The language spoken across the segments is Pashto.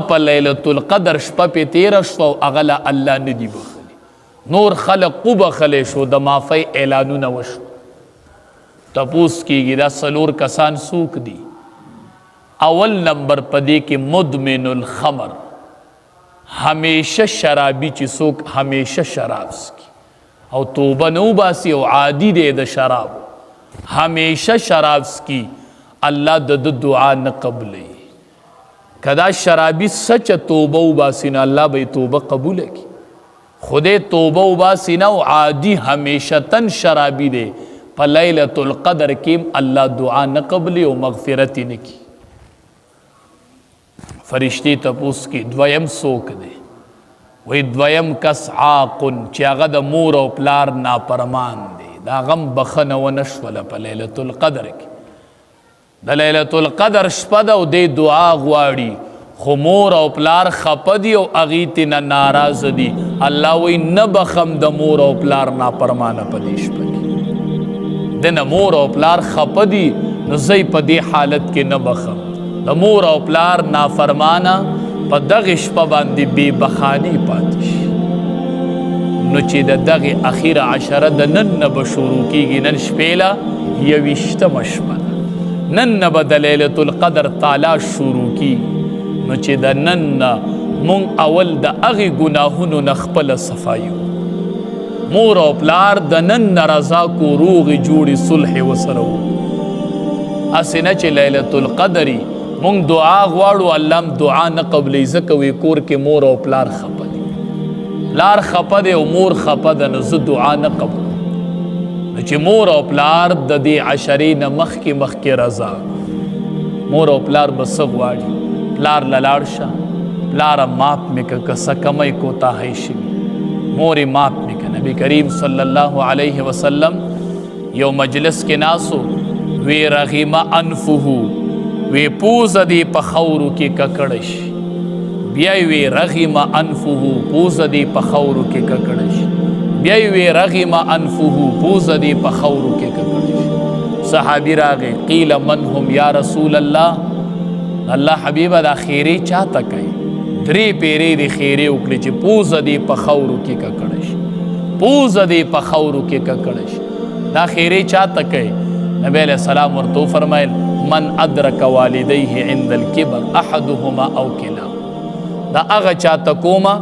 په لیلۃ القدر شپه پې تیره شوه او هغه له الله نه دي بخلي نور خلق وبخلی شو د معافی اعلانونه وشو تپوس کېږي دا څلور کسان څوک دي اول نمبر په دې کې مدمن الخمر همیشه شرابي چې څوک همیشه شراب څکي او توبه نه وباسي او عادي دی د شراب همیشه شراب څکي الله د دعا نه قبلوي کدا شرابی سچ توبه وباسي نه الله به توبه قبول کی خدای توبه وباسي نه او عادي همیشه تن شرابی دی په لیلۃ القدر کې الله دعا نه قبلي او مغفرت نه کی فرشتي تپوس کې دویم څوک دی وی دویم کس عاق چې هغه د مور او پلار نافرمان دی دا غم بخنه و نشوله په لیلۃ القدر کې د لیلۃ القدر شپه ده او دی دعا غواړي خو مور او پلار خفه دي او هغې تېنه ناراضه دي الله وی نه بخم د مور او پلار نافرمانه په دې شپه کې د نه مور او پلار خفه دي نو زه په دې حالت کې نه بخم د مور او پلار نافرمانه په دغې شپه باندې بې بخاني پاتې شي نو چې د دغې اخیره عشره د نن نه به شروع کېږي نن شپېله یویشتمه شپه ده نن نه به د لیلۃ القدر تالاش شروع کی نو چې د نن نه مونږ اول د هغې ګناهونو نه خپله صفایو مور او پلار د نن نه رضا کو روغې جوړې صلح ورسره وو هسې نه چې لیلۃ القدر مونږ دعا غواړو الله هم دعا نه قبلوي ځکه وی کور کې مور او پلار خفه دي پلار خفه دی او مور خفه ده نو زه دعا نه قبلوم چې مور او پلار د دې عشرې نه مخکې رضا مور او پلار به څه غواړي پلار له لاړ شه پلاره ماف مې که که څه کمی کوتاهی شوي مور یې ماف مې که نبي کریم صلی الله علیه وسلم یو مجلس کې ناسو وی رغیمه انفه وی پوزه دې په خاورو کې ککړه شي بیا یې وی رغیمه انفه پوزه دې په خاورو کې ککړه شي بیا وی رغم انفه پوزه دی په خاورو کې ککړ صحابي راغی قیل من هم یا رسول الله الله حبیبه دا خیری چاته کوي درې پیرې دی خیری وکړي چې پوزه دی په خاورو کې ککړ شي پوزه دی په خاورو کې ککړ شي دا خیری چاته کوي نبی علیہ السلام ورته فرمایل من ادرک والدیه عند الكبر احدهما او کلاهما دا هغه چاته کومه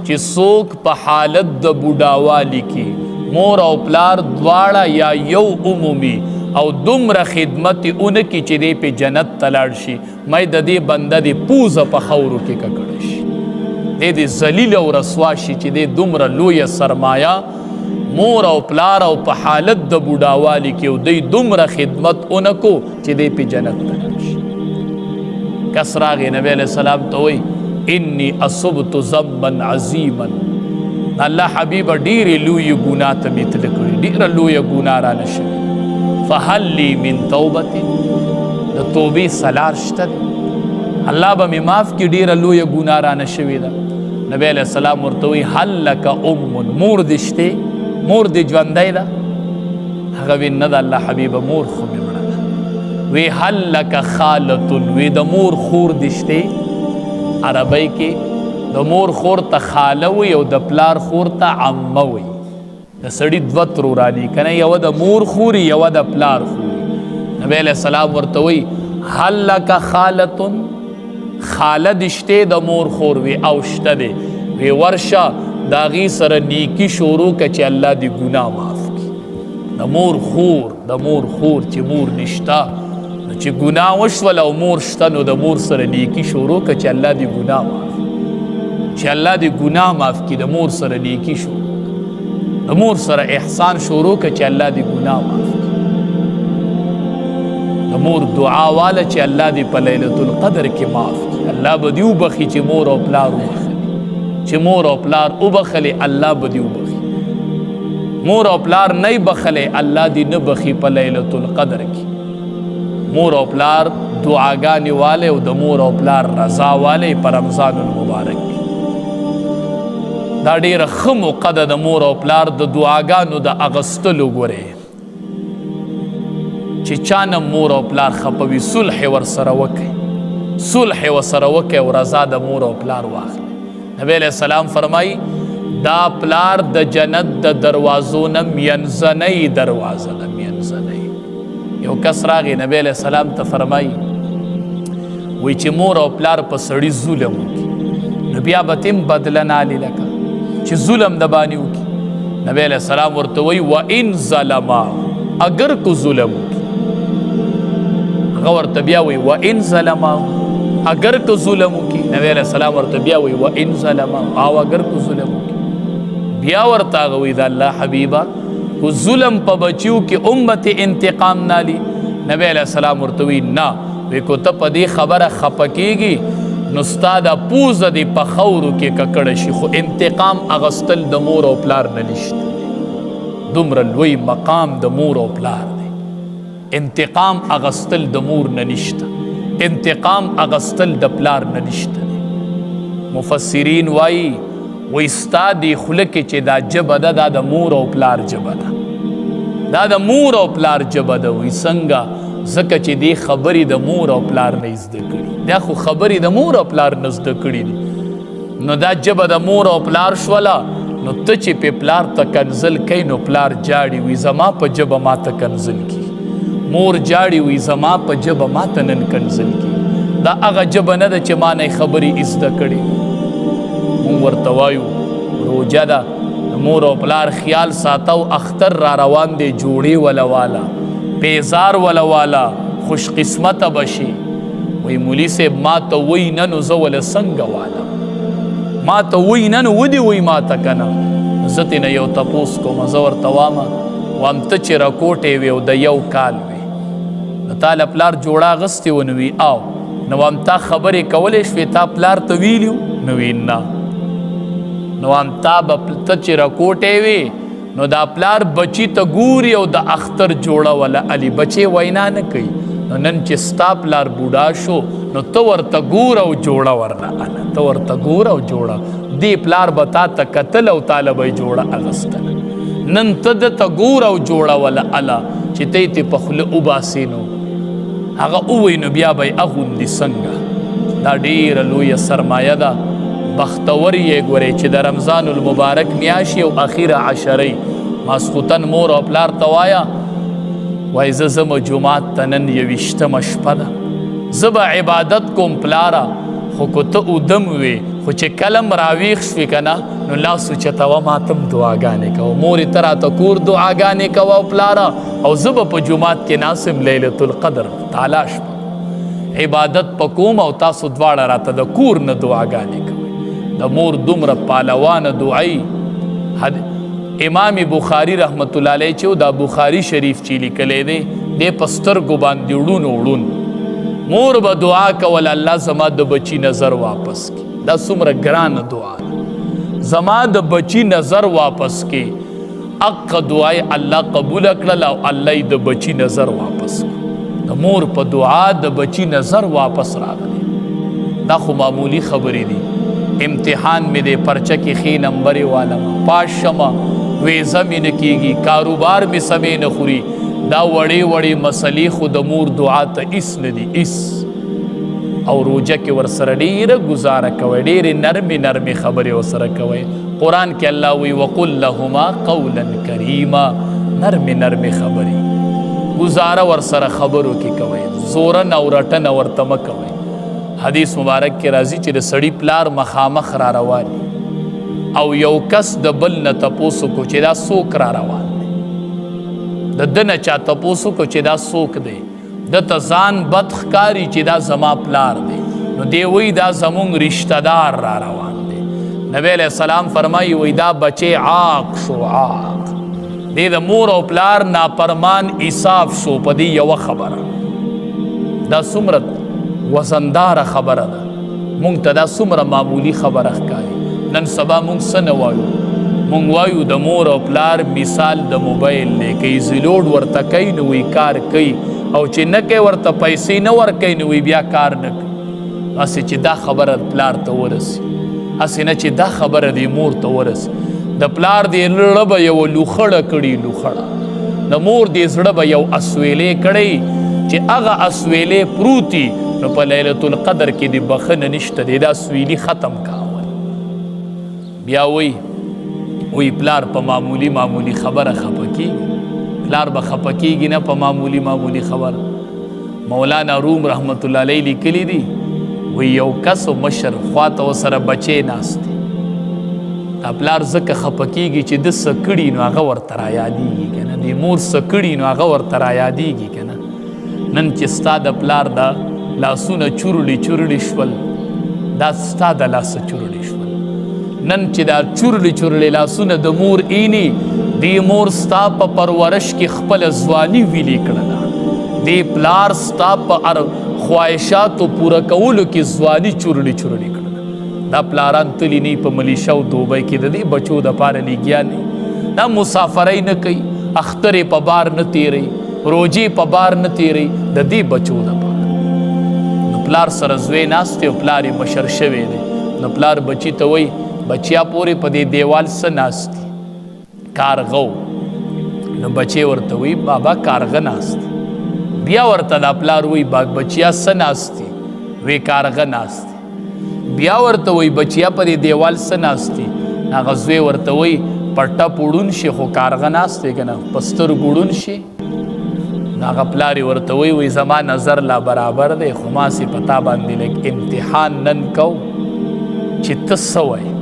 چې څوک په حالت د بوډاوالي کې مور او پلار دواړه یا یو عمومي او دومره خدمت اونه کې چې دی په جنت ته لاړ شي مې د دې بنده د پوزه په خاورو کې ککړه شي دی د ذلیل او رسوا شي چې دی دومره لویه سرمایه مور او پلار او په حالت د بوډاوالي کې او دی دومره خدمت اونه کو چې دی په جنت ته لاړ شي کس راغی نبی علیہ السلام ته وایي انی اصبت ذنبا عظیما الله حبیب ډیرې لویې ګناه ته مې تله کړې ډیره لویه ګناه رانه شوې فهل لی من توبة د توبې سلار شته دی الله به مې معاف کړي ډیره لویه ګناه رانه شوې ده نبی علیہ السلام ورته وایي هل لک ام مور دې شته مور دې ژوندی ده هغه وی نه ده الله حبیبه مور خو مې مړه ده وی هل لک خالة وی د مور خور دې شته عربی کې د مور خور ته خاله وي او د پلار خور ته عمه وي د سړي دوه تروراني کنه یو د مور خوري یو د پلار خوري نبی علیہ السلام ورته وی هل لک خالة خاله دې شته د مور خور وي او شته دی وی ورشه د هغې سره نیکي شروع که چې الله دې ګناه معاف کړي د مور خور چې مور نشته چې ګناه وشول او مور شته نو د مور سره نیکي شروع که چې الله دې ګناه معاف چې الله دې ګناه معاف کړي د مور سره نیکي شروع د مور سره احسان شروع که چې الله دې ګناه معاف کړي د مور دعا واله چې الله دې په لیلۃ القدر کې معاف کړي الله به دې وبخي چې مور او پلار وبخلي چې مور او پلار وبخلي الله به دې وبخي مور او پلار نه بخلي الله دې نه بخي په لیلۃ القدر کې مور او پلار دعاګانې والے او د مور او پلار رضا والے په رمضان المبارک دا ډیره ښه موقع ده د مور او پلار د دعاګانو د اغستلو ګورې چې چا نه مور او پلار خفه وي صلح ورسره وکړي صلح وسره وکړئ او رضا د مور او پلار واخلئ. نبی علیہ السلام فرمایي دا پلار د جنت د دروازو نه منځنۍ دروازه ده، منځنۍ. یو کس راغی نبی علیہ السلام ته فرمایي وی چې مور او پلار په سړي ظلم وکړي نو بیا به تم بدله نه علي لکه چې ظلم د باندې وکړي. نبی علیہ السلام ورته وی وان ظلما، اگر کو ظلم وکړي. هغه ورته بیا وی وان ظلما، اگر کو ظلم وکړي. نبی علیہ السلام ورته بیا وی وان ظلما، او اگر کو ظلم وکړي. بیا ورته هغه وی د الله حبیبه کو ظلم په بچیو کې امت انتقام نالی. نبی علیہ السلام ورته وی نه، وی کو ته په دې خبره خپه کېږي نو ستا د پوزه دې په خاورو کې ککړه شي، خو انتقام اغستل د مور او پلار نه نشته. دومره لوی مقام د مور او پلار دی. انتقام اغستل د مور نه نشته، انتقام اغستل د پلار نه نشته. مفسرین وایي وی ستا دی خوله کې چې دا ژبه ده دا د مور او پلار ژبه ده، دا د مور او پلار ژبه ده. وی څنګه؟ ځکه چې دی خبرې د مور او پلار نه زده کړي، دا خو خبرې د مور او پلار نه زده کړي دي. نو دا ژبه د مور او پلار شوله. نو ته چې په پلار ته کنزل کوي نو پلار جاړي وی زما په ژبه ما ته کنزل کی، مور جاړي وی زما په ژبه ما ته نن کنزل کی. دا هغه ژبه نه ده چې ما نه خبرې زده کړي. مونږ ورته وایو روجه ده، مور او پلار خیال ساتو. اختر را روان دی، جوړې ولا والا، بیزار ولا والا، خوش قسمت بشي. وی مولی صاحب ما ته وی نن زه ول څنګه والا، ما ته وی نن ودی وی ما ته کنه. زه ترې یو تپوس کوم، زه ورته وامه وام ته چې راکوټې وې او د یو کال وې نو تا له پلار جوړه اغستې ونه وي او نو وام تا خبرې کولی شوې تا پلار ته ویلي نو وی نه. نو وام تا به ته چې راکوټې وې نو دا پلار بچی ته ګوري او د اختر جوړه ولا علي بچی وینا نه کوي. نو نن چې ستا پلار بوډا شو نو ته ورته ګور او جوړه ورنه اله، ته ورته ګور او جوړه. دی پلار به تا ته کتل او تاله به یې جوړه اغستله. نن ته دته ګور او جوړه ولا اله چې ته یې په خوله وباسې نو هغه ووایي نو بیا به یې اغوندي څنګه. دا ډېره لویه سرمایه ده. بختور یې ګورئ چې د رمضان المبارک میاشي او اخیره عشرې ماسخوتن مور او پلار ته وایه وایي زه ځمه جومات ته نن 21مه شپه ده، زه به عبادت کوم پلاره، خو که ته اودم وې خو چې کلم راویښ شوې که نه نو لاس اوچتوه ما ته هم دعاګانې کوه، مورې ته راته کور دعاګانې کوه او پلاره، او زه به په جومات کې ناسم لیلة القدر تعالی شپه عبادت په کوم او تاسو دواړه راته د کور نه دعاګانې کوئ. د مور دومره پالوانه دعایي. امام بخاری رحمت الله علیه چې دا بخاری شریف چې لیکلی دی دی په سترګو باندې وړون وړون مور به دعا کول الله زما د بچی نظر واپس کی. دا څومره ګرانه دعا ده، زما د بچی نظر واپس کی. اق دعای الله قبول کړل او الله یې د بچی نظر واپس کړ. د مور په دعا د بچی نظر واپس راغلی. دا خو معمولی خبرې دي. امتحان میں دے پرچہ کی خی نمبر والا پاش شما ویزا میں نکیگی، کاروبار میں سمے نخوری. دا وڑے وڑے مسئلے خود مور دعا تا اس ندی اس او روجہ کے ورسر ڈیر گزارا کوئے، ڈیر نرمی نرمی خبریں ورسر کوئے. قرآن کے اللہ وی وقل لہما قولا کریما، نرمی نرمی خبریں گزارا ورسر خبروں کی کوئے، زورن اور رٹن اور تمک کوئے. حدیث مبارک کې راځي چې د سړی پلار مخامخ را روان او یو کس د بل نه تپوسو کو چې دا څوک را روان دی، د ده نه چا تپوسو کو چې دا څوک دی، ده ته ځان بد ښکاري چې دا زما پلار دی، نو دی وایي دا زمونږ رشته دار را روان دی. نبی علیہ السلام فرمایي وایي دا بچی عاق شو، عاق دی د مور او پلار نافرمان ایصاف شو په دې یوه خبره. دا څومره وزندار خبره ده. مونږ ته دا څومره معمولی خبره ښکاري. نن سبا مونږ څه نه وایو، مونږ وایو د مور او پلار مثال د موبایل دی، که یې زیلوډ ورته کوي نو وی کار کوي، او چې نه کوي ورته پیسې نه ورکوي نو وی بیا کار نه کوي. هسې چې دا خبره پلار ته ورسي، هسې نه چې دا خبره دی مور ته ورسي. د پلار دې زړه به یوه لوخړه کړي، لوخړه. د مور دې زړه به یو اسویلې کړی چې هغه اسویلې پروتي نو په لیلۃ القدر کې دی بخنه نشته دی، دا سویلی ختم کاول. بیا وی پلار په معمولی خبره خفه کیږي، پلار به خفه کیږي نه په معمولی خبره. مولانا روم رحمت الله علیه لیکلی دی وی یو کس و مشر خواته ورسره بچی ناست دی، دا پلار ځکه خفه کیږي چې د څه کړي نو هغه ورته رایادېږي که نه، د مور څه کړي نو هغه ورته رایادېږي که نه. نن چې ستا د پلار دا لاسونه چورړي شول، دا ستا د لاسه چورړي شول. نن چې دا چورړي لاسونه د مور اینی، دی مور ستا په پرورش کې خپل ځواني ویلې کړله، دی پلار ستا په خواهشاتو پوره کولو کې ځواني چورړي کړله. دا پلاران تلی نی په ملیشه او دوبۍ کې د دې بچو د پاره لګیا نه، دا مسافرۍ نه کوي، اخترې په بار نه تیری، روجې په بار نه تیری، د دې بچو د پاره. نو پلار سره زوی ناست او پلار یې مشر شوی دی. نو پلار بچی ته وایي بچیا پورې په دې دیوال څه ناست دي؟ کارغه. نو بچی ورته وایي بابا کارغه ناست. بیا ورته دا پلار وایي بچیا څه ناست دي؟ وی کارغه ناست. بیا ورته وایي بچیا په دې دیوال څه ناست دي؟ هغه زوی ورته وایي په ټپ وړون شي خو کارغه ناست دی که نه، په سترګو وړون شي. هغه پلار یې ورته وایي زما نظر لا برابر دی، خو ماسې په تا باندې لږ امتحان نن کو چې ته څه وایې.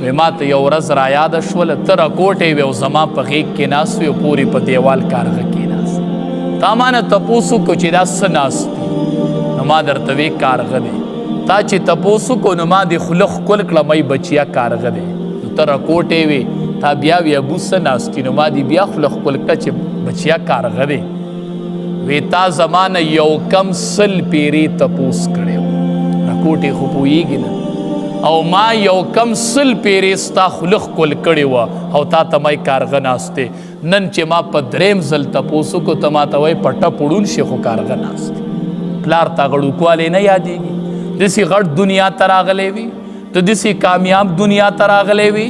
وی ما ته یو ورځ را یاده شوله، ته راکوټې وې او زما په غېږ کې ناست وې او پورې په دیوال کارغه کېناست. تا ما نه تپوس وکړو چې دا څه ناست دي؟ نو ما درته وی کارغه دی. تا چې تپوس وکړو نو ما دې خوله ښکل کړه می بچیا کارغه دی. نو ته راکوټې وې، تا بیا وی ابو څه ناست دي؟ نو ما دې بیا خوله ښکل کړه چې بچیا کارغه دی. وی تا زما نه یو کم 100 پیرې تپوس کړی و، راکوټې خو پوهېږي نه، او ما یو کم 100 پیرې ستا خوله ښکل کړې وه او تا ته می کارغه ناست دی. نن چې ما په 3م ځل تپوس وکړو ته ما ته وایي په ټپ وړون شي خو کارغه ناست دی. پلار تا غړوکوالی نه یادېږي؟ داسې غټ دنیا ته راغلی وي، ته داسې کامیاب دنیا ته راغلی وي.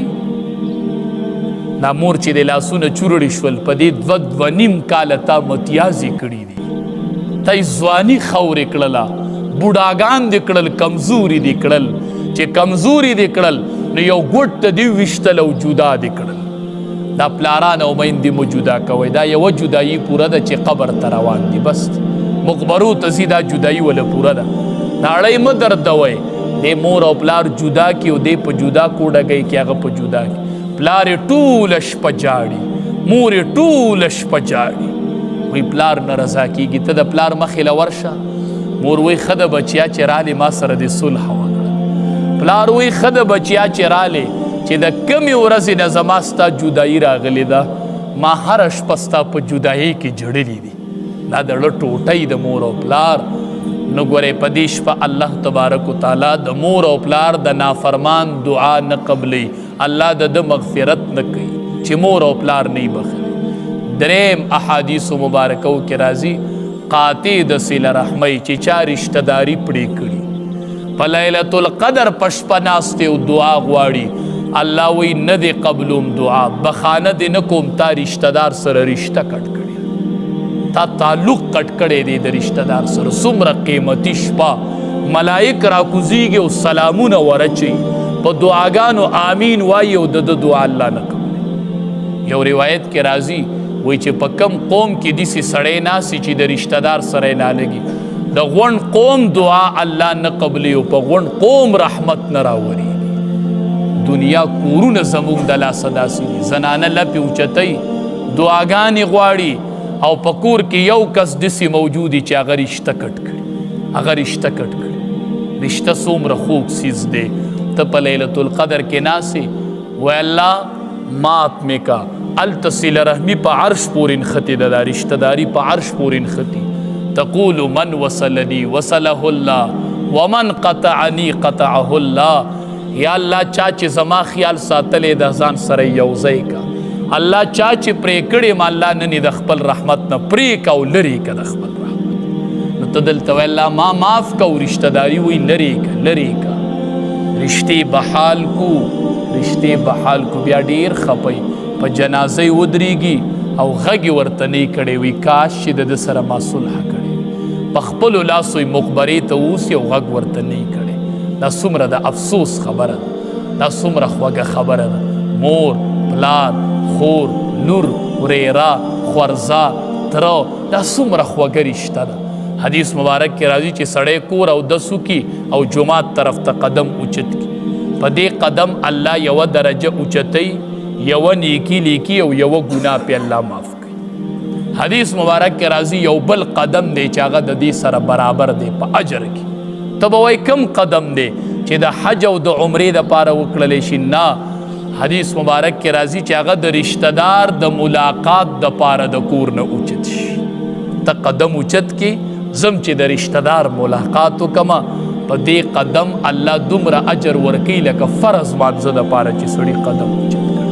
دا مور چې د لاسونه چورړي شول په دې 2.5 کاله تا متیازې کړي دي، تا یې ځواني خورې کړله، بوډاګان دې کړل، کمزوري دې کړل. چې کمزوري دې کړل نو یو ګوټ ته دې ویشتل او جدا دې کړل. دا پلاران او میندې مو جدا کوئ، دا یوه جدایي پوره ده چې قبر ته روان دي، بس مقبرو ته ځي، دا جدایي وله پوره ده. ناړی مه دردوئ، دې مور او پلار جدا کړي او دې په جدا کوډګۍ کې هغه په جدا کړي. پلار یې ټوله شپه جاړي، مور یې ټوله شپه جاړي. وایي پلار نه رضا کېږي، ته د پلار مخې له ورشه. مور وایي ښه ده بچیا چې رالې ما سره دې صلح وکړه. پلار وایي ښه ده بچیا چې رالې چې د کمې ورځې نه زما ستا جدایي راغلې ده، ما هره شپه ستا په جدایۍ کې جړلي دي. دا د زړه ټوټۍ د مور او پلار. نو ګورې په دې شپه الله تبارک وتعالی د مور او پلار د نافرمان دعا نه قبلی، الله د مغفرت نه کوي چې مور او پلار نه بخلي. 3 احادیثو مبارکو کې راځي قاطع د صله رحمی چې چا رشته داري پرې کړي په لیلۃ القدر په شپه ناست او دعا غواړي، الله وی نه دې قبلوم دعا، بخانه دې نه کوم، تا رشته دار سره رشته کټ کړي، تا تعلق کټ کړی دی د رشته دار سره. څومره قیمتي شپه، ملائک راکوزیږي او سلامونه ورچي، په دعاګانو آمین وایي او د دعا الله نه قبلوي. یو روایت کې راځي وایي چې په کم قوم کې داسې سړی ناستي چې د رشته دار سره یې نالګي، د غونډ قوم دعا الله نه قبلي او په غونډ قوم رحمت نه راوړي. دنیا کورونه زموږ د لاسه داسې دي، زنانه لپې اوچتوي، دعاګانې غواړي او په کور کې یو کس داسې موجود چې هغه رشته کټ کړي، هغه رشته کټ کړي. رشته څومره خوږ څیز دی. ته په لیلۃ القدر کې ناستې، وای الله مات مې کا، هلته صله رحمي په عرش پورې نښتې ده، دا رشته داري په عرش پورې نښتي. تقول من وصلني وصله الله ومن قطعني قطعه الله. یا الله چا چې زما خیال ساتلی د ځان سره یو ځای کا، الله چا چې پرې کړې ما الله نن د خپل رحمت نه پرې کا او لرې کا د خپل رحمت. نو ته دلته وای الله ما معاف کا او رشته داري وی لرې کا لرې کا. رشتې بحال کو، رشتې بحال کو. بیا ډېر خپئ، په جنازې ودرېږي او غږ ورته نه کړی وي کاش چې د سره ما صلح کړی. په خپلو لاسو یې مقبرې ته اوسي او غږ ورته نه یې کړی. دا څومره د افسوس خبره ده، دا څومره خوږه خبره ده. مور، پلار، خور، لور، ورېره، خورزه، تره، دا څومره خوږه رشته ده. حدیث مبارک کې راځي چې سړی کور اودس وکړي او جومات طرف ته قدم اوچت کړي، په دې قدم الله یوه درجه اوچتوي، یوه نیکي لیکي او یوه ګناه پې الله معاف کوي. حدیث مبارک کې راځي یو بل قدم دی چې هغه د دې سره برابر دی په اجر کې. ته به وایې کم قدم دی چې د حج او د عمرې دپاره وکړلی شي؟ نه، حدیث مبارک کې راځي چې هغه د رشته دار د ملاقات دپاره د کور نه اوچت شي. ته قدم اوچت کې زم چې د رشته دار ملاقات وکمه، په دې قدم الله دومره اجر ورکوي لکه فرض مانځه دپاره چې سړي قدم اوچت کړي.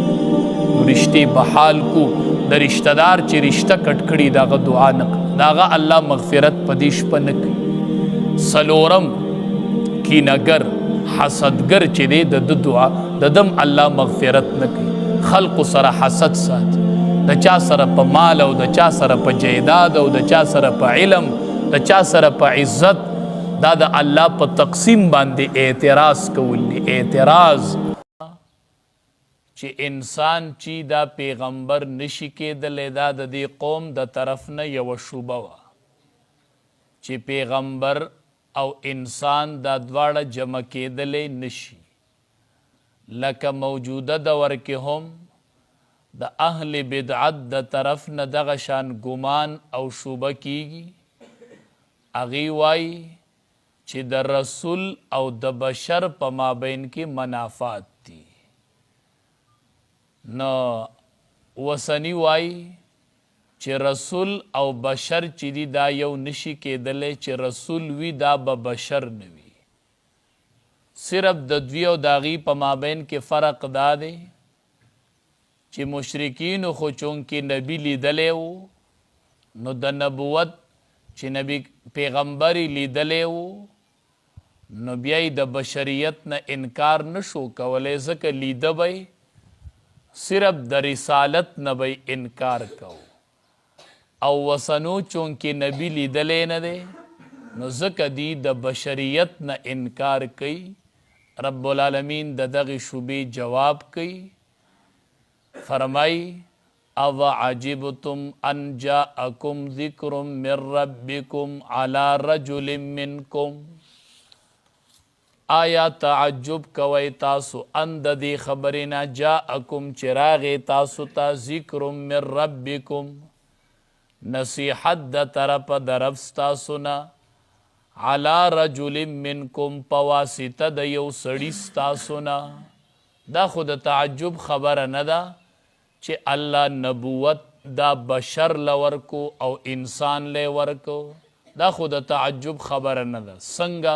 نو رشتې بحال کو، د رشته دار چې رشته کټ کړي د هغه دعا نه کوي، د هغه الله مغفرت په دې شپه نه کوي. څلورم کینهګر حسدګر چې دی د ده دعا د دم الله مغفرت نه کوي. خلقو سره حسد ساتي، د چا سره په مال او د چا سره په جیداد او د چا سره په علم، د چا سره په عزت، دا د الله په تقسیم باندې اعتراض کول دي. اعتراض چې انسان چې دا پیغمبر نشي کېدلی، دا د دې قوم د طرف نه یوه شوبه وه چې پیغمبر او انسان دا دواړه جمع کېدلی نشي. لکه موجوده دور کې هم د اهل بدعت د طرف نه دغه شان ګمان او شوبه کیږي. هغوی وایي چې د رسول او د بشر په مابین کې منافات دي. نو وسنی وایي چې رسول او بشر چې دي دا یو نشي کېدلی، چې رسول وي دا به بشر نه وي. صرف د دوی او د هغوی په مابین کې فرق دا دی چې مشرکینو خو چونکې نبی لیدلی و، نو د نبوت چې نبی پیغمبری لیدلی و، نو بیا د بشریت نه انکار نشو کولی، ځکه لیده به صرف د رسالت نه به انکار کو. او وسنو چونکې نبی لیدلی نه دی، نو ځکه دی د بشریت نه انکار کوي. رب العالمین د دغې شوبې جواب کوي، فرمای او عجبتم ان جاءکم ذکر من ربکم علی رجل منکم. آیا تعجب کوئ تاسو ان د دې خبرې نه جاءکم چې راغې تاسو ته ذکر من ربکم، نصیحت د طرفه د رب ستاسو نه، علی رجل منکم په واسطه د یو سړي ستاسو نه. دا خو د تعجب خبره نه ده چې الله نبوت دا بشر لورکو او انسان له ورکو، دا خو د تعجب خبره نه ده. څنګه؟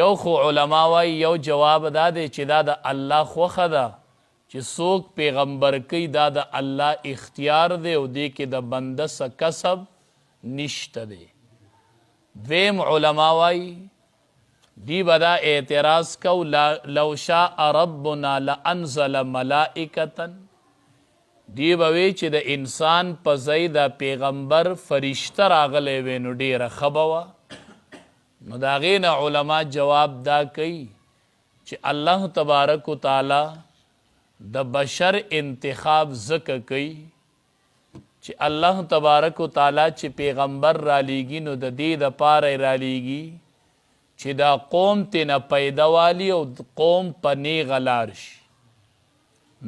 یو خو علما وایي یو جواب دا دی چې دا د الله خوښه ده چې څوک پیغمبر کوي، دا د الله اختیار دی او دې کې د بنده څه کسب نشته دی. دویم علما وایي دی به دا اعتراض کو لو شاء ربنا لانزل ملائکتا، دی به وی چې د انسان په ځای د پیغمبر فرشته راغلی وی نو ډېره ښه به وه. نو د هغې نه علما جواب دا کوي چې الله تبارک و تعالی د بشر انتخاب ځکه کوي چې الله تبارک و تعالی چې پیغمبر رالیږي نو د دې دپاره یې رالیږي چې دا قوم تینا پیدا والی او قوم په نیغه لار شي.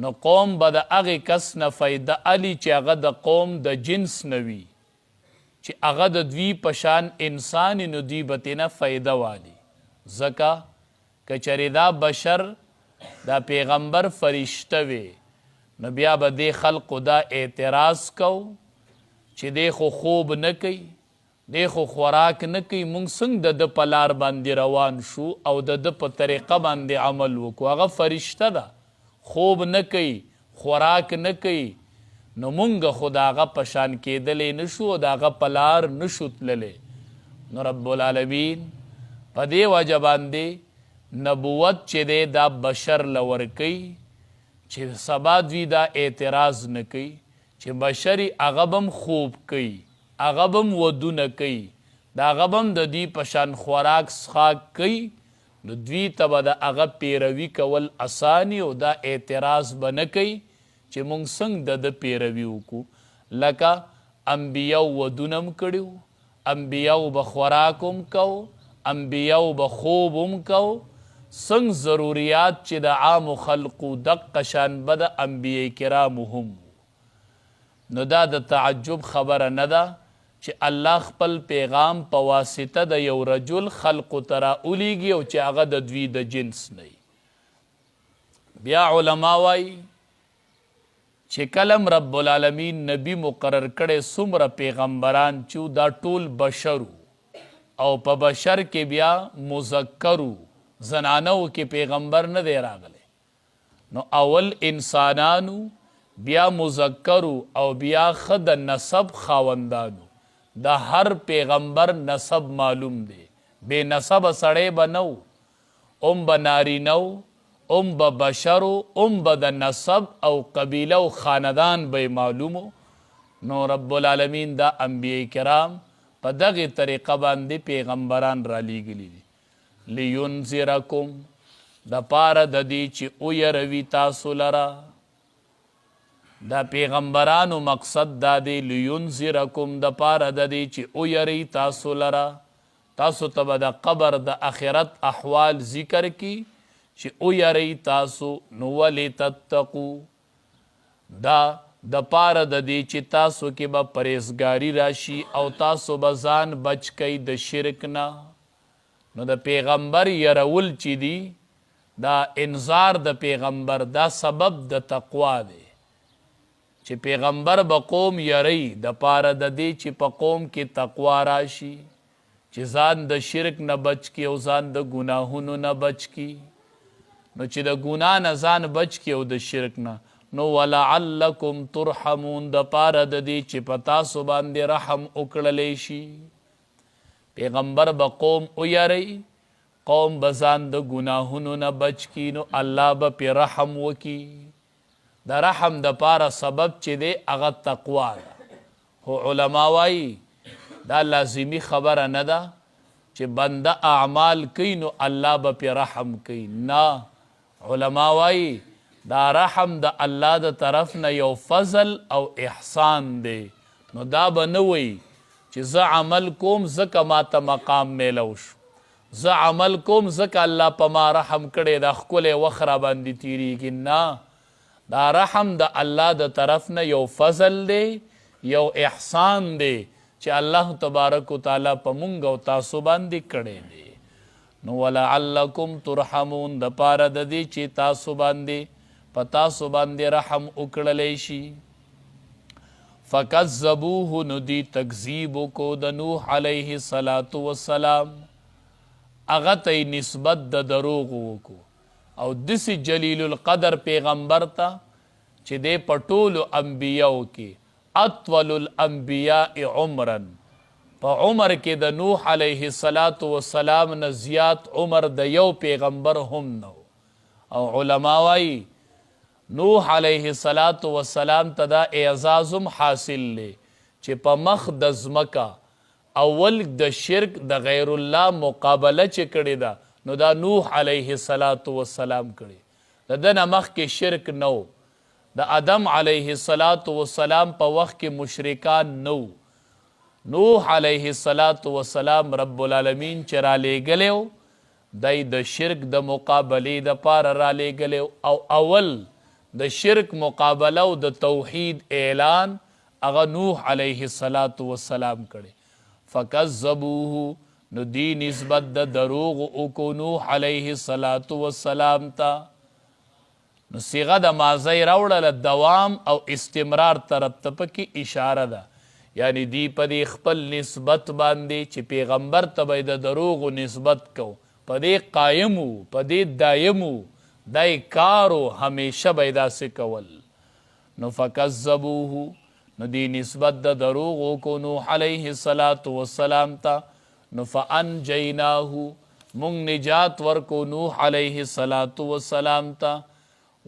نو قوم به د هغې کس نه فایده الی چې هغه د قوم د جنس نه وي، چې هغه د دوی په شان انسان نو دوی به تینا فایده والی. ځکه که چرې دا بشر دا پیغمبر فرشته وي نو بیا به دې خلقو دا اعتراض کو چې دی خو خوب نه کوي، دی خو خوراک نه کوي، موږ څنګه د ده په لار باندې روان شو او د ده په طریقه باندې عمل وکړو؟ هغه فرشته ده، خوب نه کوي، خوراک نه کوي، نو موږ خو د هغه په شان کېدلی نشو او د هغه په لار نشو تللی. نو رب العالمین په دې وجه باندې نبوت چې دی دا بشر له ورکوي چې سبا دوی دا اعتراض نه کوي چې بشري هغه به هم خوب کوي، هغه به هم ودونه کوي، دا غبم د دوی په شان خوراک څښاک کوي نو دوی ته به د هغه پیروي کول اساني او دا اعتراض به نه کوي چې موږ څنګه د پیروي وکړو لکه انبیاو ودونه هم کړي انبیاو به خوراک هم کو انبیاو به خوب هم کو څنګه ضروریات چې د عامو خلقو دقه شان به د انبیاء کرامو هم نو دا د تعجب خبره نه ده چې الله خپل پیغام په واسطه د یو رجل خلقو ته راولیږي او چې هغه د دوی د جنس نه بیا علما وایي چې کلم رب العالمین نبی مقرر کړی څومره پیغمبران چې دا ټول بشرو او په بشر کې بیا مذکرو زنانو کې پیغمبر نه دی راغلی نو اول انسانانو بیا مذکرو او بیا خد نسب خاوندانو دا هر پیغمبر نسب معلوم دی بے نسب سړی به نو به ناری نو به بشرو به د نسب او قبیله او خاندان به معلومو نو رب العالمین دا انبیاء کرام په دغه طریقه باندې پیغمبران را لیږلي دي لینذرکم د پاره د دې چې ویروي تاسو لره دا پیغمبرانو مقصد دا دی لینذرکم د پاره د دې چې ویری تاسو لره تاسو ته به د قبر د آخرت احوال ذکر کی چې ویری تاسو نو ولتتقو دا د پاره د دې چې تاسو کې به پرهیزګاری راشي او تاسو به ځان بچ کئ د شرک نه نو د پیغمبر یرول چې دی دا انذار د پیغمبر دا سبب د تقوا دی چې پیغمبر به قوم یری د پاره د دې چې په قوم کې تقوا راشي چې ځان د شرک نه بچ کی او ځان د ګناهونو نه بچ کی نو چې د ګناه نه ځان بچ کی او د شرک نه نو ولعلکم ترحمون د پاره د دې چې په تاسو باندې رحم وکړلی شي پیغمبر به قوم ویری قوم به ځان د ګناهونو نه بچ کی نو الله به پې رحم وکي د رحم د پاره سبب چې دی هغه تقوا ده خو علما وایي دا لازمی خبره نه ده چې بنده اعمال کوي نو الله به پې رحم کوي نه علما وایي دا رحم د الله د طرف نه یو فضل او احسان دی نو دا به نه وایي چې زه عمل کوم ځکه ماته مقام میلو شو زه عمل کوم ځکه الله په ما رحم کړی دا ښکلی وخت را باندې تیریږي نه دا رحم د الله د طرف نه یو فضل دی یو احسان دی چې الله تبارک وتعالی په مونږ او تاسو باندې کړی دی نو ولعلکم ترحمون د پاره د دې چې تاسو باندې په تاسو باندې رحم وکړلی شي فکذبوه نو دی تکذیب کو د نوح علیه السلام هغه ته نسبت د دروغ وکړو او دسی جلیل القدر پیغمبر تا چې دی په ټولو انبیاو کې اطول الانبیاء عمرا په عمر کې د نوح علیه السلام نه زیات عمر د یو پیغمبر هم نو او علما وایي نوح علیه السلام ته دا اعزازم حاصل لی چې په مخ د ځمکه اول د شرک د غیر الله مقابله چې کړې ده نو دا نوح علیه السلام کړي د دنه مخکې شرک نو د آدم علیه السلام په وخت کې مشرکان نو نوح علیه السلام رب العالمین چې را لیږلی دی د شرک د مقابلې دپاره را لیږلی او اول د شرک مقابله او د توحید اعلان هغه نوح علیه السلام کړي فکذبوه نو دی نسبت د دروغ اوکو نوح علیه السلام تا نو صیغه د ماضی راوړله دوام او استمرار طرف ته پکې اشاره ده یعنی دی په دې خپل نسبت باندې چې پیغمبر ته به د دروغو نسبت کو په دې قایم و په دې دایم و دای کارو همیشه به داسې کول نو فکذبوه نو دی نسبت د دروغ اوکو نوح علیه السلام تا نو فانجیناه مونږ نجات ورکو نوح علیه السلام ته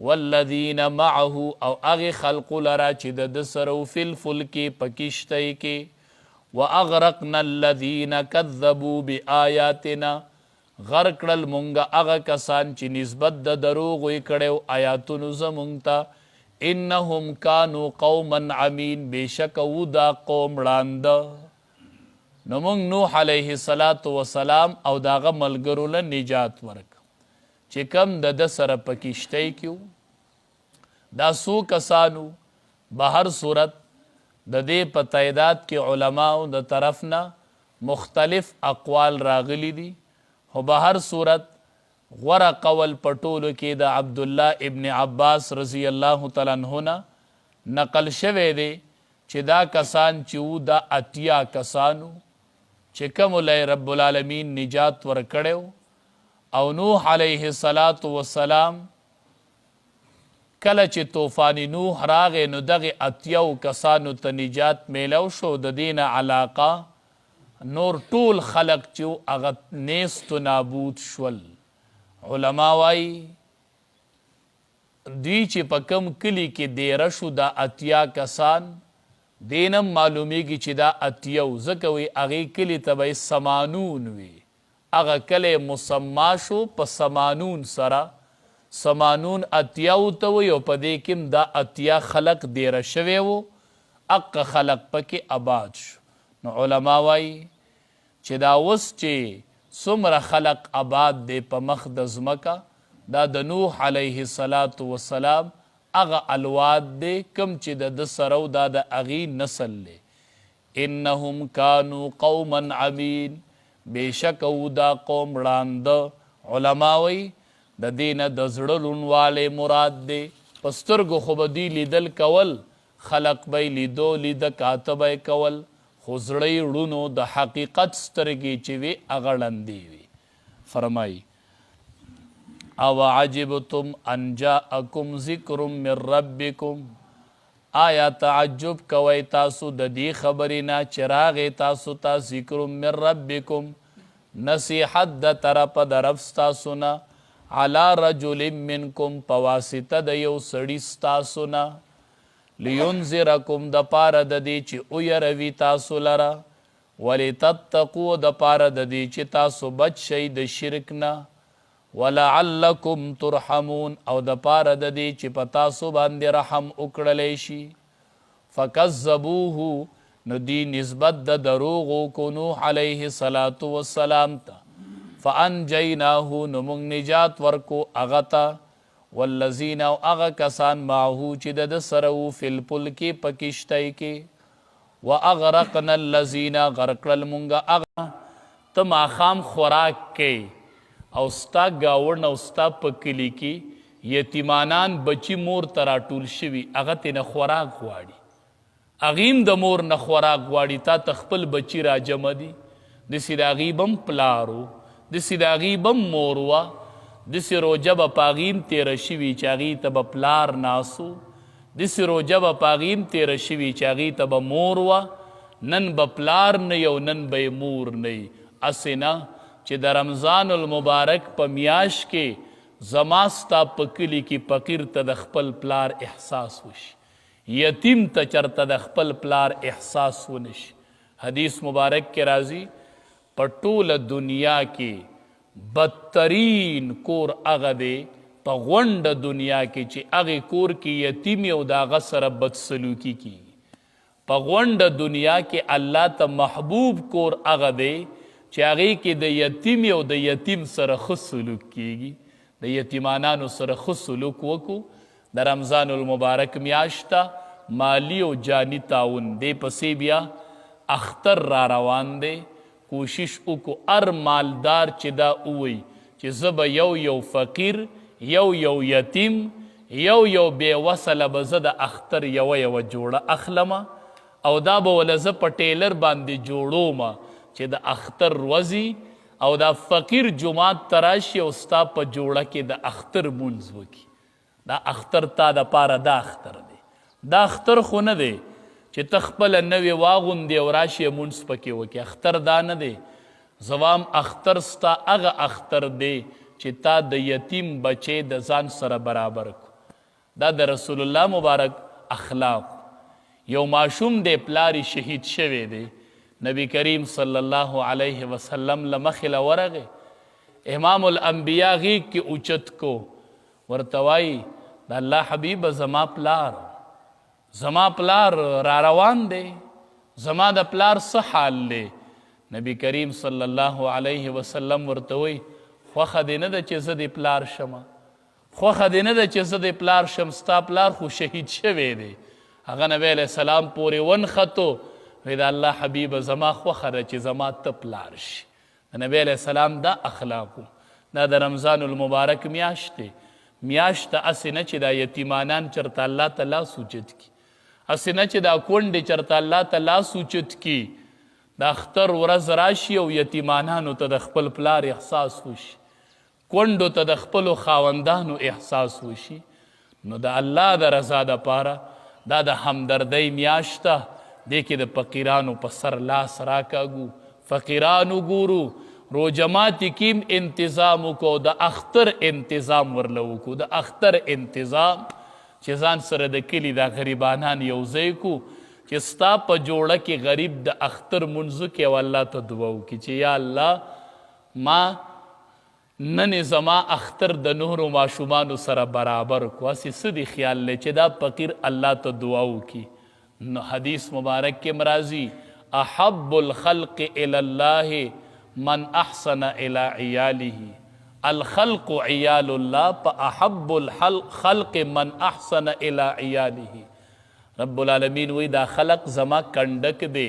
والذین معه او هغې خلقو لره چې د ده سره فی الفلک په کشتۍ کې واغرقنا الذين كذبوا بآياتنا غرق کړل مونږه هغه کسان چې نسبت د دروغ یې کړی آیاتونو زمونږ ته انهم كانوا قوما عمین بېشکه وو دا قوم ړانده. نو مونږ نوح علیه السلام او د هغه ملګرو له نجات ورک چې کم د ده سره په کښتۍ کې دا څو کسانو به هر صورت د دې په تعداد کې علماو د طرف نه مختلف اقوال راغلی دي، خو به هر صورت غوره قول په ټولو کې د عبدالله ابن عباس رضی الله تعالی عنه نه نقل شوی دی چې دا کسان چې وو دا 80 کسانو چې کوم له رب العالمین نجات ورکړو او نوح علیه السلام کله چې طوفان نوح راغی نو دغه 80 کسانو ته نجات میلو شو. د دینه علاقه نور ټول خلق چې هغه نیست و نابود شول. علما وایي دوی چې په کم کلی کې دیره شو دا 80 کسان دینم معلومیږي چې دا 80 ځکه وی هغې کلي ته به سمانون وي، هغه کلی مسما شو په سمانون سره. سمانون 80 ته وی او په دې کې دا 80 خلق دیره شوی وو، اق خلق پکې آباد شو. نو علما وایي چې دا اوس چې څومره خلق آباد دی په مخ د ځمکه دا د نوح علیه السلام اغا الواد دے کم چې د سرو دا د اغی نسل لے. انہم کانو قوما عمین بیشک او دا قوم راند. علماوی د دین د زړلون والے مراد دے پسترگو خوبدی لیدل کول خلق بی لیدو لید کاتبی کول خوزڑی رونو د حقیقت سترگی چوی اغلندی وی. فرمائی او عجبتم ان جاءکم ذکر من ربکم آیا تعجب کوي تاسو د دې خبرینا چراغ تاسو ته ذکر من ربکم نصیحت د طرف د رب تاسو نه علی رجل منکم پواسطه د یو سړي تاسو نه لینذرکم د پاره د دې چې او يروي تاسو لره ولتتقوا د پاره د دې چې تاسو بچ شئ د شرک نه ولعلکم ترحمون او د پاره د دې چې په تاسو باندې رحم وکړلی شي. فکذبوه نو دی نسبت د دروغو کو نوح علیه السلام ته فانجیناه نو موږ نجات ورکو هغه ته والذین او هغه کسان معه چې د سره وو فی الفلک په کښتۍ کې واغرقنا الذین غرق کړل موږ هغه ته ماښام خوراک کې او ستا گاورن او ستا په کلی کې یتیمانان بچی مور ته راټول شوي هغه ترېنه خوراک غواړي، هغې د مور نه خوراک غواړي، تا ته خپل بچي راجمع دي داسې د هغې به هم پلار و داسې د هغې به هم مور وه داسې روژه به په هغې هم تېره شوي چې هغې ته به پلار ناست و داسې روژه به په هغې هم تېره شوي چې هغې ته به مور وه نن به پلار نه یو نن به یې مور نه یي. هسې نه چې د رمضان المبارک په میاش کې زما ستا په کلي کې فقیر ته د خپل پلار احساس وشي، یتیم ته چرته د خپل پلار احساس ونشي. حدیث مبارک کې راځي په ټوله دنیا کې بدترین کور هغه دی په غونډه دنیا کې چې هغې کور کې یتیم او د هغه سره بدسلوکي کیږي. په غونډه دنیا کې الله ته محبوب کور هغه دی چې هغې کې د یتیم او د یتیم سره ښه سلوک کیږي، د یتیمانانو سره ښه سلوک وکړو. د رمضان المبارک میاشته مالی او جانی تعاون دی پسې بیا اختر را روان دی. کوشش وکړو هر مالدار چې دا ووایي چې زه به یو فقیر یو یتیم یو بې وسله به زه د اختر یوه جوړه اخلمه او دا به وله زه په ټیلر باندې جوړومه چې د اختر ورځي او دا فقیر جماعت ته راشي او ستا په جوړه کې د اختر مونځ وکړي. دا اختر تا دپاره دا اختر دی، دا اختر خو نه دی چې ته خپله نوې واغوندې او راشي مونځ پکې وکړي. اختر دا نه دی، زوام اختر ستا هغه اختر دی چې تا د یتیم بچی د ځان سره برابر کړو. دا د رسول الله مبارک اخلاق. یو ماشوم دی پلاری شهید شوی دی نبی کریم صلی الله علیه وسلم لمخې له ورغې امام الانبیا غیږ کې اوچت کو ورته وایي د الله حبیبه زما پلار را روان دی زما د پلار څه حال دی نبی کریم صلی الله علیه وسلم ورته وایي خوښه دې نه ده چې زه د پلار شمه خوښه دې نه ده چې زه د پلار شم ستا پلار خو شهید شوی دی هغه نبی علیه السلام پورې ونښتو وی د الله حبیبه زما خوښه ده چې زما ته پلار شي د نبی علیه السلام دا اخلاقو دا د رمضان المبارک میاشت دی میاشت ته هسې نه چې دا یتیمانان چرته الله ته لاس اوچت کي هسې نه چې دا کونډې چرته الله ته لاس اوچت کي د اختر ورځ راشي او یتیمانانو ته د خپل پلار احساس وشي کونډو ته د خپلو خاوندانو احساس وشي نو د الله د رضا دپاره دا د همدردۍ میاشت ده دې کې د فقیرانو په سر لاس راکاږو فقیران وګورو روجمات کیم انتظام وکړو د اختر انتظام ورله وکړو د اختر انتظام چې ځان سره د کلي دا غریبانان یو ځای کړو چې ستا په جوړه کې غریب د اختر منځو کې او الله ته دعا وکړي چې یا الله ما نن زما اختر د نورو ماشومانو سره برابر کو هسې څه دی خیال دی چې دا فقیر الله ته دعا وکړي نو حدیث مبارک کے مرازی احب الخلق الى اللہ من احسن الى عیاله الخلق عیال اللہ پا احب الخلق من احسن الى عیاله رب العالمین وی دا خلق زما کنڈک دے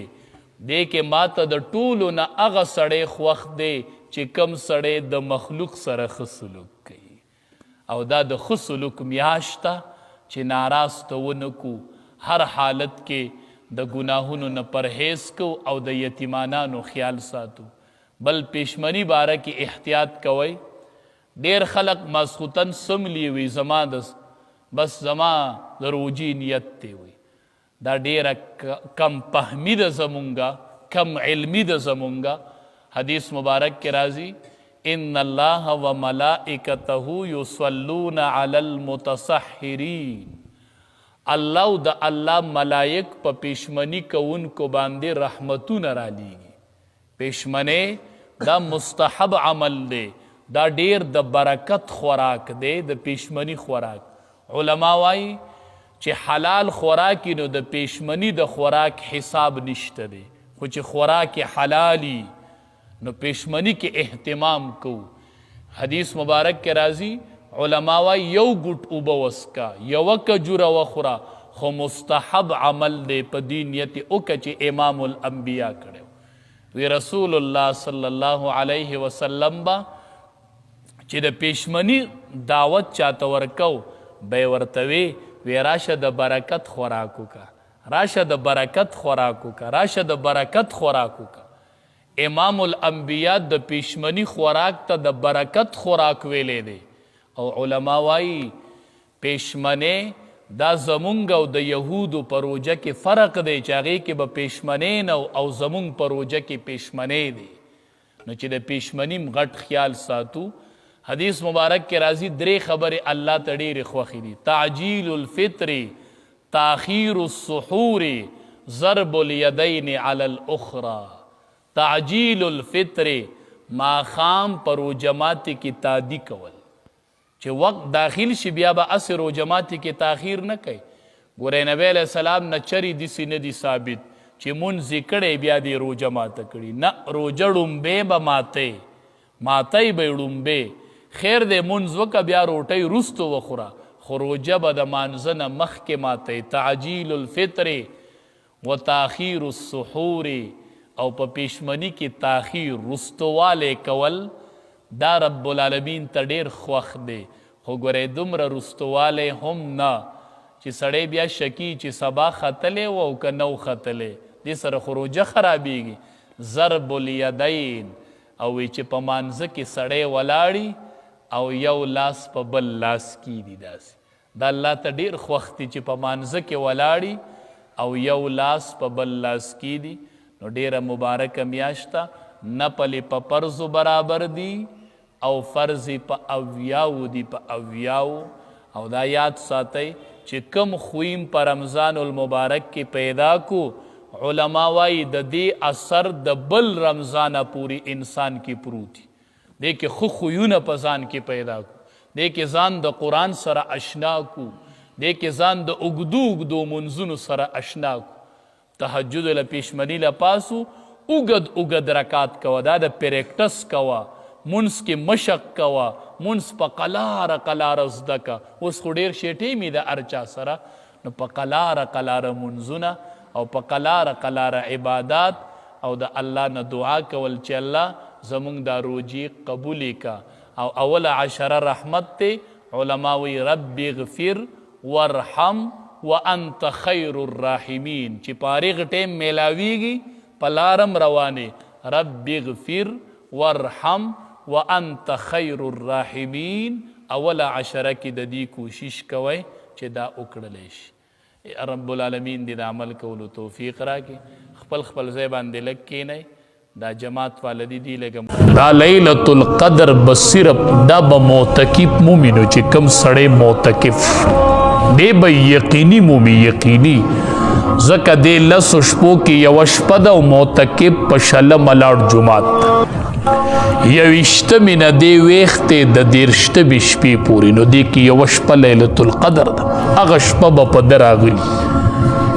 دے کہ ما تا دا طولو نا اغا سڑے خوخ دے چی کم سڑے دا مخلوق سر خسلوک کئی او دا دا خسلوک میاشتا چی ناراست ونکو هر حالت کې د ګناهونو نه پرهیز کو او د یتیمانانو خیال ساتو بل پېشمني باره کې احتیاط کوئ ډېر خلق ماسخوتن سملی وي زما بس زما د روجي نیت دی وي دا ډېره کم فهمي ده زمونږه کم علمي ده زمونږه حدیث مبارک کې راځي ان الله وملائکته یصلون علی المتصحرین اللہ دا اللہ ملائک پا پیشمنی کون کو باندے رحمتون را لیگی پیشمنے دا مستحب عمل دے دا دیر دا برکت خوراک دے دا پیشمنی خوراک علماء وائی چی حلال خوراکی نو دا پیشمنی دا خوراک حساب نشت دے خوچ خوراک حلالی نو پیشمنی کے احتمام کو حدیث مبارک کے راضی علماء وائی یو گٹ اوبا وسکا یو کجورا وخورا خو مستحب عمل دے پا دینیت اوکا چی امام الانبیاء کرے وی رسول اللہ صلی اللہ علیہ وسلم با چی دا پیشمنی دعوت چاہتا ورکو بے ورتوی وی راشا دا برکت خوراکو کا راشا دا برکت خوراکو کا راشا دا برکت خوراکو کا امام الانبیاء دا پیشمنی خوراک تا دا برکت خوراک ویلے دے او علماء وائی پیشمنے دا زمونگ او دا یہودو پروجہ کی فرق دے چاگے کہ با پیشمنین او زمونگ پروجہ کی پیشمنے دے نو چی دا پیشمنیم غٹ خیال ساتو حدیث مبارک کے راضی درے خبر اللہ تڑیر خوخی دی تعجیل الفطر تاخیر السحور ضرب الیدین علی الاخرى تعجیل الفطر ما خام پروجمات کی تادی کول چې وقت داخل شي بیا به اثر و جماعت کې تاخیر نه کوي ګورئ نبی علیہ السلام نه چری داسې نه دي ثابت چې مونځ یې کړی بیا دې روژه ماته کړي نه روژه ړومبې به ماتۍ به یې ړومبې خیر دی مونځ وکړه بیا روټۍ وروستو وخوره خو روژه به د مانځه نه مخکې ماتۍ تعجیل الفطر و تاخیر السحور او په پیشمني کې تاخیر رستوالی کول دا رب العالمین تا ډیر خوښ دی خو ګورئ دومره رستوالی هم نه چې سړی بیا شکی چې سبا ختلی و او که نو ختلی دې سره خو روژه خرابیږي ضرب الیدین او وی چې په مانځه کې سړی ولاړي او یو لاس په بل لاس کیدي داسې دا الله ته ډیر خوښ دی چې په مانځه کې ولاړي او یو لاس په بل لاس کیدي نو ډیره مبارکه میاشته نپلی په پرزو برابر دی او فرض پا اویاو دی پا اویاو او دا یاد ساتی چې کم خویم پا رمضان المبارک کی پیدا کو علما وائی د دې اثر د بل رمضانه پوری انسان کی پروتی دې کې خو خویونه په ځان کې پیدا کو دې کې ځان د قرآن سره اشنا کو دې کې ځان د اوږدو اوږدو منځونو سره اشنا کو تهجد له پیشمنی له پاسو اوږد اوږد رکات کوه دا د پریکټس کوه منځ کې مشق کوه منځ په قلاره قلاره زده که اوس خو ډېر شیټې مې د هر چا سره نو په قلاره قلاره منځونه او په قلاره قلاره عبادات او د الله نه دعا کول چې الله زمونږ دا روجي قبولی کا او اول عشره رحمت ته علما وی رب اغفر ورحم وانت خیر الراحمین چې پاریغ ټیم میلاویږي پلارم روانه رب اغفر ورحم وانت خیر الراحمین اول عشره کې د دې کوشش کوئ چې دا وکړلی شي رب العالمین دې د عمل کولو توفیق راکړي خپل خپل ځای باندې لږ کښېنئ دا جماعت والدی دی لګم دا لیلۃ القدر بس صرف دا به معتکف مومنو چې کم سړی معتکف دی به یقیني مومي یقیني ځکه دې لسو شپو کې یوه شپه ده او معتکف په شلمه لاړ جومات ته یویشتمې نه دې ویښتې د دېرشتمې شپې پورې نو دې کې یوه شپه لیلۃ القدر ده هغه شپه به په ده راغلي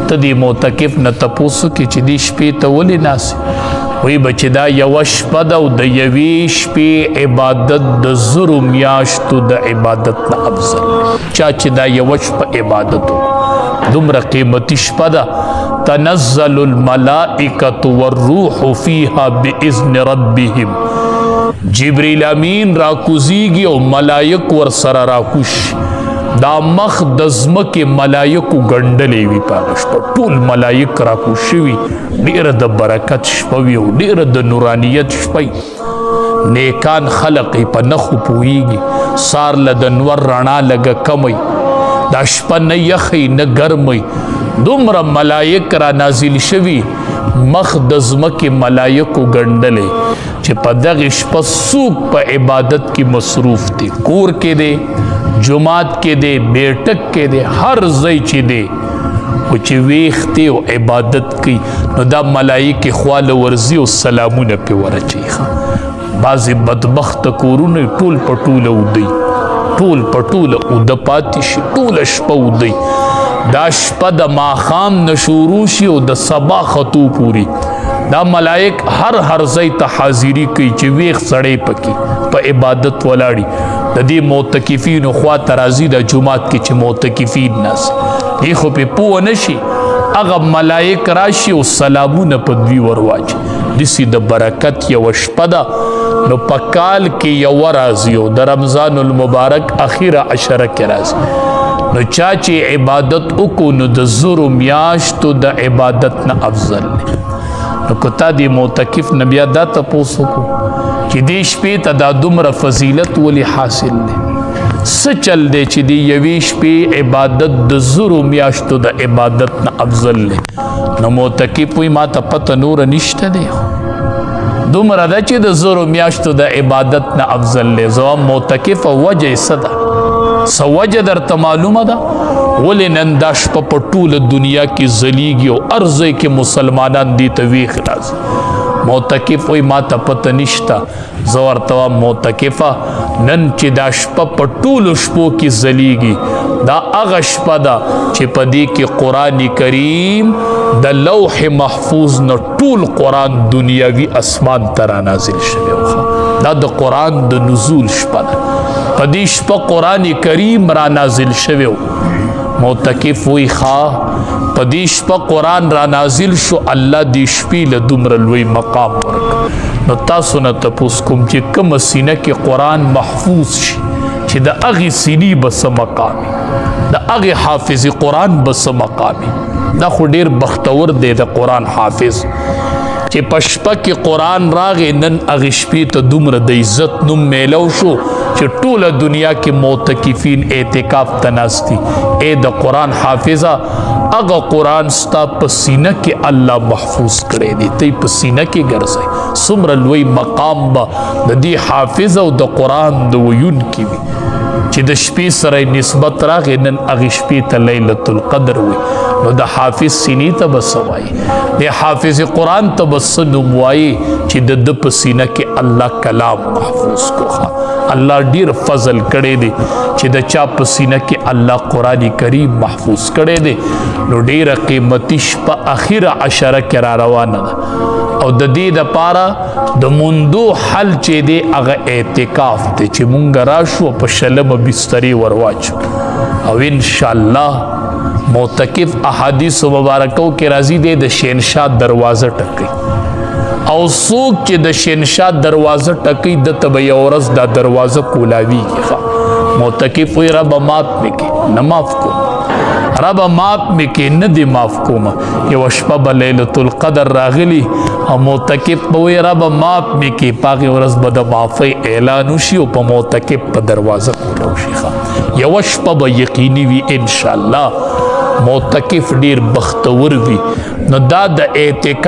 ته دې معتکف نه تپوس وکړې چې دې شپې ته ولې ناستې وی به چې دا یوه شپه ده او د یوې شپې عبادت د زرو میاشتو د عبادت نه افضل چا چې دا یوه شپه عبادت دومره قیمتي شپه ده تنزل الملائکة والروح فیها باذن ربهم جبریل امین راکوزیږي او ملائک ورسره راکوش دا مخ د ځمکې ملایکو ګنډلې وي په هغه شپه ټول ملایک راکوز شوي ډېره د برکت شپه وي او ډېره د نورانیت شپه وي نیکان خلق یې په نښو پوهېږي سار له د نور رڼا لږه کمی دا شپه نه یخی نه ګرمی دومره ملایک را نازل شوي مخ د ځمکې ملایکو ګنډلې چې په دغې شپه څوک په عبادت کې مصروف دی کور کې دی جماعت کې دی بیٹک کې دی هر ځای چې دی خو چې ویښ دی او عبادت کوي نو دا ملایکې خواله ورځي او سلامونه پرې ورچوي بعضې بدبخته کورونه ټول په ټوله ودی ټول په ټوله اوده پاتې شي ټوله شپه ودی دا شپه د ماښام نه شروع شي او د سبا ختو پوري دا ملائک هر ځای ته حاضري کوي چې ویښ سړی پکې په عبادت ولاړي د دې معتکفینو خوا ته راځي د جومات کې چې معتکفین ناست دې خو پې پوه نه شي هغه ملائک راشي او سلامونه په دوی ورواچي داسې د برکت یوه شپه ده نو په کال کې یوه راځي او د رمضان المبارک اخیره عشره کې راځي نو چا چې عبادت وکړو نو د زرو میاشتو د عبادت نه افضل دی نو که تا دې معتکف نه بیا دا تپوس وکړو چې دې شپې ته دا دومره فضیلت ولې حاصل دی څه چل دی چې د یوې شپې عبادت د زرو میاشتو د عبادت نه افضل دی نو معتکف وایي ما ته پته نوره نشته دی دومره ده چې د زرو میاشتو د عبادت نه افضل دی زما معتکف وجه یې څه ده څه وجه درته معلومه ده ولې نن دا شپه په ټوله دنیا کې ځلیږي او هر ځای کې مسلمانان دې ته ویښ راځي معتکف وایي ما ته پته نشته زه ورته وایم معتکفه نن چې دا شپه په ټولو شپو کې ځلیږي دا هغه شپه ده چې په دې کې قرآن کریم د لوح محفوظ نه ټول قرآن دنیاوي اسمان ته رانازل شوی و دا د قرآن د نزول شپه ده په دې شپه قرآن کریم رانازل شوی و معتکف وی خواه په دې شپه قرآن را نازل شو الله دې شپې له دومره لوی مقام ورکړ نو تاسو نه تپوس کوم چې کومه سینه کې قرآن محفوظ شي چې د هغې سینې به څه مقام د هغې حافظ قرآن به څه مقام دا خو ډېر بختور دی د قرآن حافظ چې په شپه کې قرآن راغی نن هغې شپې ته دومره د عزت نوم میلو شو چې ټوله دنیا کې معتکفین اعتکاف ته ناست دي ای د قرآن حافظه هغه قرآن ستا په سینه کې الله محفوظ کړی دی ته په سینه کې ګرځئ څومره لوی مقام به د دې حافظ او د قرآن د ویونکي وي چې د شپې سره نسبت راغی نن هغې شپې ته لیلة القدر وي نو د حافظ سینې ته به څه وایي د حافظ قرآن ته به څه نوم وایي چې د ده په سینه کې الله کلام محفوظ کوخه الله ډیر فضل کړی دی چې د چا په سینه کې الله قرآن کریم محفوظ کړی دی نو ډیره قیمتي شپه اخیره عشره کې را روانه ده او د دې دپاره د موندو حل چې دی هغه اعتکاف دی چې مونږ راشو په شلمه بسترې ور واچو او انشاءالله معتکف احادیث مبارکو کې راځي دی د شهنشاه دروازه ټکوي او څوک چې د شهنشاه دروازه ټکوي دته به یوه ورځ دا دروازه کولاویږي معتکف وایي ربه مات مې کې نه معاف کوم ربه مات مې کې نه دې معاف کومه یوه شپه به لیلة القدر راغلي او معتکف به وایي ربه مات مې کې په هغې ورځ به د معافۍ اعلان وشي او په معتکف په دروازه کولاو شي یوه شپه به یقیني وي انشاءالله معتکف ډیر بختور وي نو دا د اعتکاف